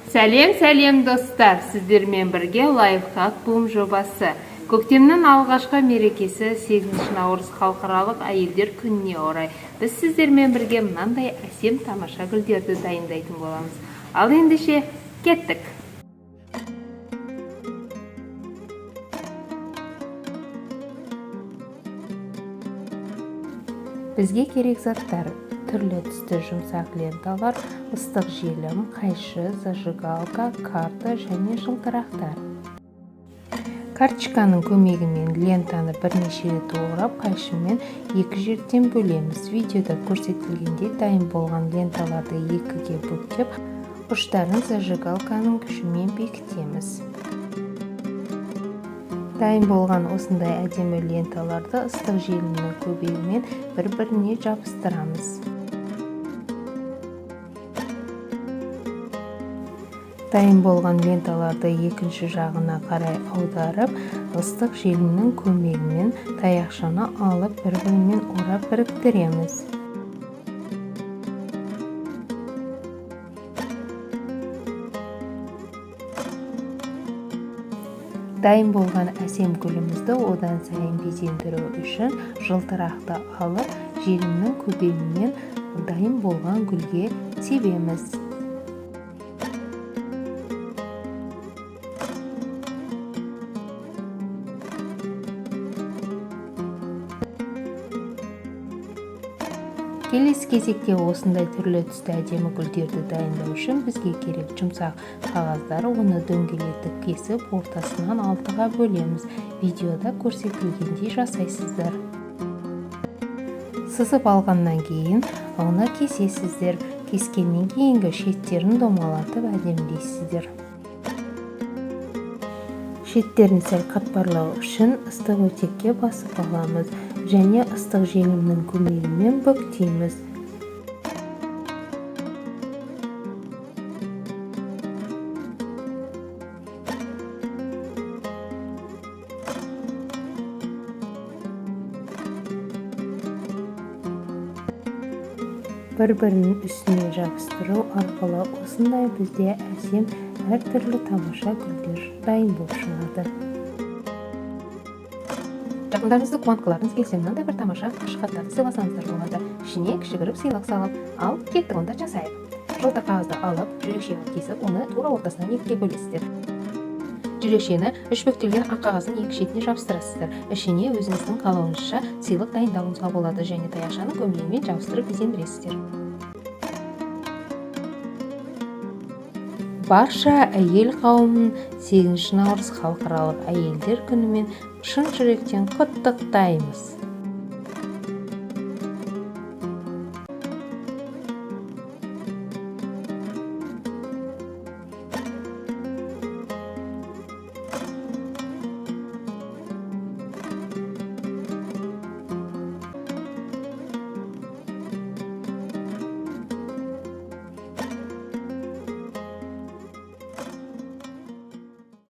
Сәлем достар, сіздермен бірге лайфхак бум жобасы. Көктемнің алғашқы мерекесі 8 наурыз халықаралық әйелдер күніне орай. Біз сіздермен бірге мынандай әсем тамаша гүлдерді дайындайтын боламыз. Ал ендеше кеттік. Бізге керек заттар: түрлі түсті жұмсақ ленталар, ыстық желім, қайшы, зажигалка, карта және жылтырақтар. Карточканың көмегімен лентаны бірнеше рет орап, қайшымен екі жерден бөлеміз. Видеода көрсетілгендей дайын болған ленталарды екіге бүктеп, ұштарын зажигалканың күшімен бекітеміз. Дайын болған осындай әдемі ленталарды ыстық желімнің көмегімен бір-біріне жабыстырамыз. Дайын болған ленталарды екінші жағына қарай аударып, ыстық желімнің көмегімен таяқшаны алып бір-бірімен орап біріктіреміз. Дайын болған әсем гүлімізді одан сайын безендіру үшін жылтырақты алып, желімнің көмегімен дайын болған гүлге себеміз. Келесі кезекте осындай түрлі түсті әдемі гүлдерді дайындау үшін бізге керек жұмсақ қағаздар. Оны дөңгелетіп кесіп, ортасынан 6-ға бөлеміз. Видеода көрсетілгендей жасайсыздар. Сызып алғаннан кейін оны кесесіздер. Кескеннен кейінгі шеттерін домалатып әдемілейсіздер. Шеттерін сәл қатпарлау үшін ыстық өтекке басып аламыз және ыстық желімнің көмегімен бүктейміз. Бір-бірінің үстіне жабыстыру арқылы осындай бізде әсем әртүрлі тамаша гүлдер дайын болып шығады. Жақындарыңызды қуантқыларыңыз келсе, мынандай бір тамаша қашқаттарды сыйласаңыздар болады. Ішіне кішігірім сыйлық салып, ал кеттік онда жасайық. Жылтыр қағазды алып, жүрекшені кесіп, оны тура ортасынан екіге бөлесіздер. Жүрекшені үш бүктелген ақ қағаздың екі шетіне жабыстырасыздар. Ішіне өзіңіздің қалауыңызша сыйлық дайындауыңызға болады және таяқшаның көмегімен жабыстырып безендіресіздер. Барша әйел қауымын 8 наурыз халықаралық әйелдер күнімен шын жүректен құттықтаймыз.